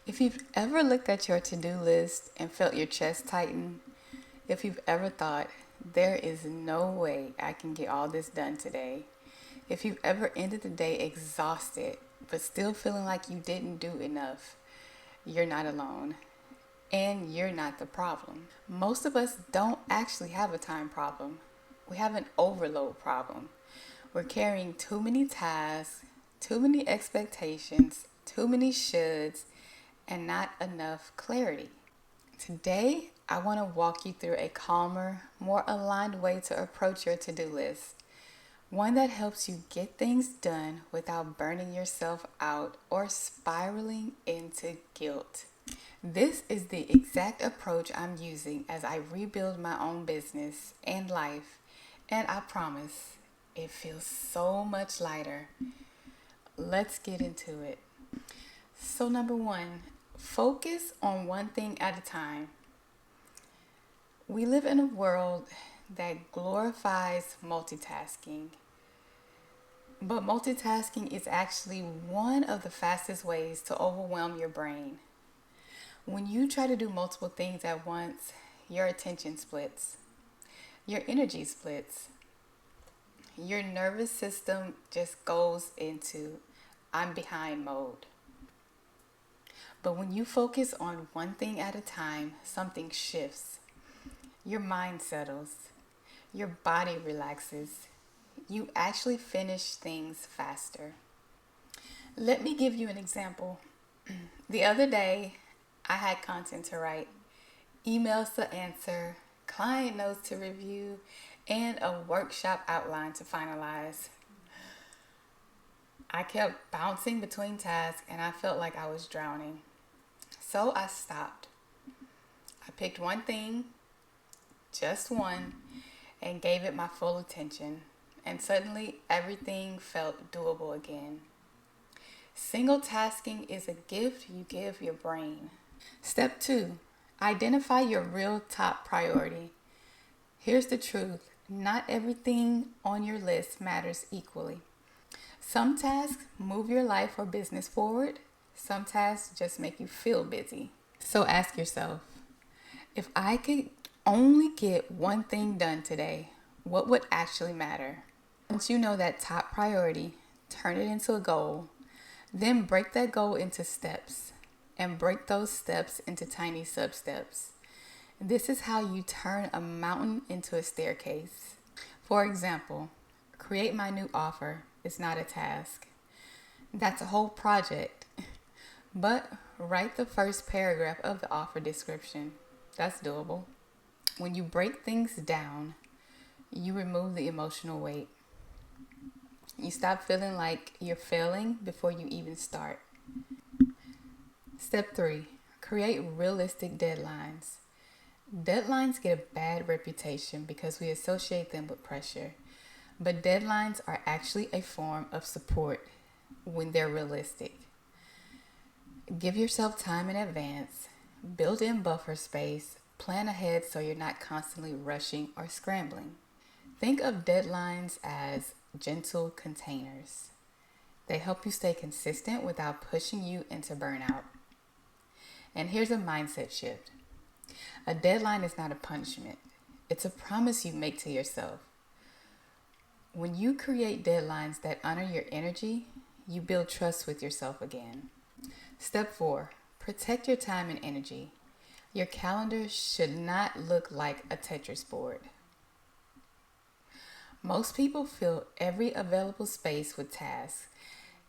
If you've ever looked at your to-do list and felt your chest tighten, if you've ever thought, there is no way I can get all this done today, if you've ever ended the day exhausted but still feeling like you didn't do enough, you're not alone. And you're not the problem. Most of us don't actually have a time problem. We have an overload problem. We're carrying too many tasks, too many expectations, too many shoulds, and not enough clarity. Today, I want to walk you through a calmer, more aligned way to approach your to do list. One that helps you get things done without burning yourself out or spiraling into guilt. This is the exact approach I'm using as I rebuild my own business and life, and I promise it feels so much lighter. Let's get into it. So, number one, focus on one thing at a time. We live in a world that glorifies multitasking, but multitasking is actually one of the fastest ways to overwhelm your brain. When you try to do multiple things at once, your attention splits, your energy splits, your nervous system just goes into I'm behind mode. But when you focus on one thing at a time, something shifts. Your mind settles, your body relaxes. You actually finish things faster. Let me give you an example. The other day, I had content to write, emails to answer, client notes to review, and a workshop outline to finalize. I kept bouncing between tasks and I felt like I was drowning. So I stopped. I picked one thing, just one, and gave it my full attention. And suddenly everything felt doable again. Single tasking is a gift you give your brain. Step two, identify your real top priority. Here's the truth. Not everything on your list matters equally. Some tasks move your life or business forward. Some tasks just make you feel busy. So ask yourself, if I could only get one thing done today, what would actually matter? Once you know that top priority, turn it into a goal. Then break that goal into steps and break those steps into tiny sub-steps. This is how you turn a mountain into a staircase. For example, create my new offer is not a task. That's a whole project. But write the first paragraph of the offer description. That's doable. When you break things down, you remove the emotional weight. You stop feeling like you're failing before you even start. Step three, create realistic deadlines. Deadlines get a bad reputation because we associate them with pressure. But deadlines are actually a form of support when they're realistic. Give yourself time in advance, build in buffer space, plan ahead so you're not constantly rushing or scrambling. Think of deadlines as gentle containers. They help you stay consistent without pushing you into burnout. And here's a mindset shift. A deadline is not a punishment. It's a promise you make to yourself. When you create deadlines that honor your energy, you build trust with yourself again. Step four, protect your time and energy. Your calendar should not look like a Tetris board. Most people fill every available space with tasks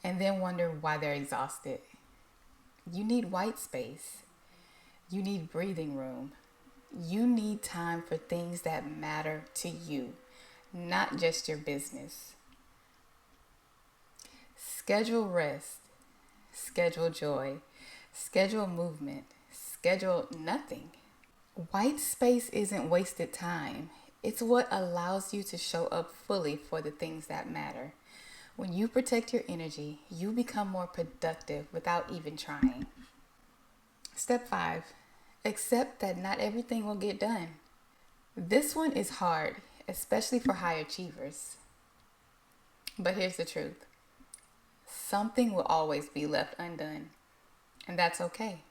and then wonder why they're exhausted. You need white space. You need breathing room. You need time for things that matter to you, not just your business. Schedule rest. Schedule joy. Schedule movement. Schedule nothing. White space isn't wasted time. It's what allows you to show up fully for the things that matter. When you protect your energy, you become more productive without even trying. Step five, accept that not everything will get done. This one is hard, especially for high achievers. But here's the truth. Something will always be left undone. and that's okay.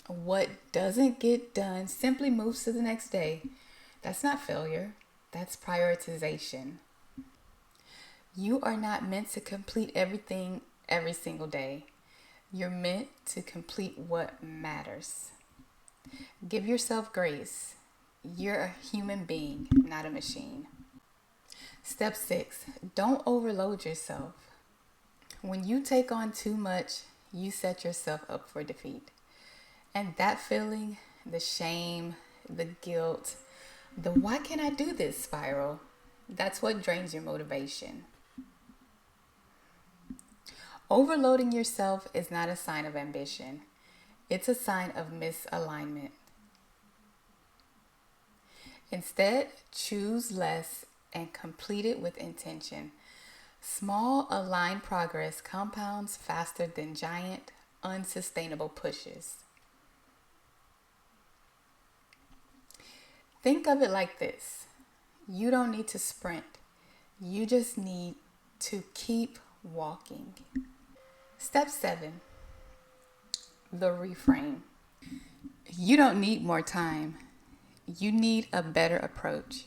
What doesn't get done simply moves to the next day. That's not failure, that's prioritization. You are not meant to complete everything every single day. You're meant to complete what matters. Give yourself grace. You're a human being, not a machine. Step 6, don't overload yourself. When you take on too much, you set yourself up for defeat. And that feeling, the shame, the guilt, the why can't I do this spiral, that's what drains your motivation. Overloading yourself is not a sign of ambition, it's a sign of misalignment. Instead, choose less and complete it with intention. Small, aligned progress compounds faster than giant, unsustainable pushes. Think of it like this: you don't need to sprint, you just need to keep walking. Step 7, the reframe. You don't need more time, you need a better approach.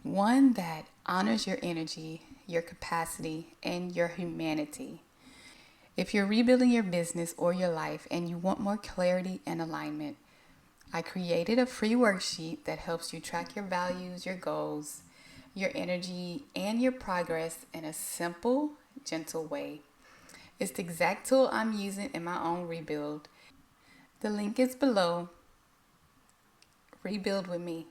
One that honors your energy, your capacity, and your humanity. If you're rebuilding your business or your life and you want more clarity and alignment, I created a free worksheet that helps you track your values, your goals, your energy, and your progress in a simple, gentle way. It's the exact tool I'm using in my own rebuild. The link is below. Rebuild with me.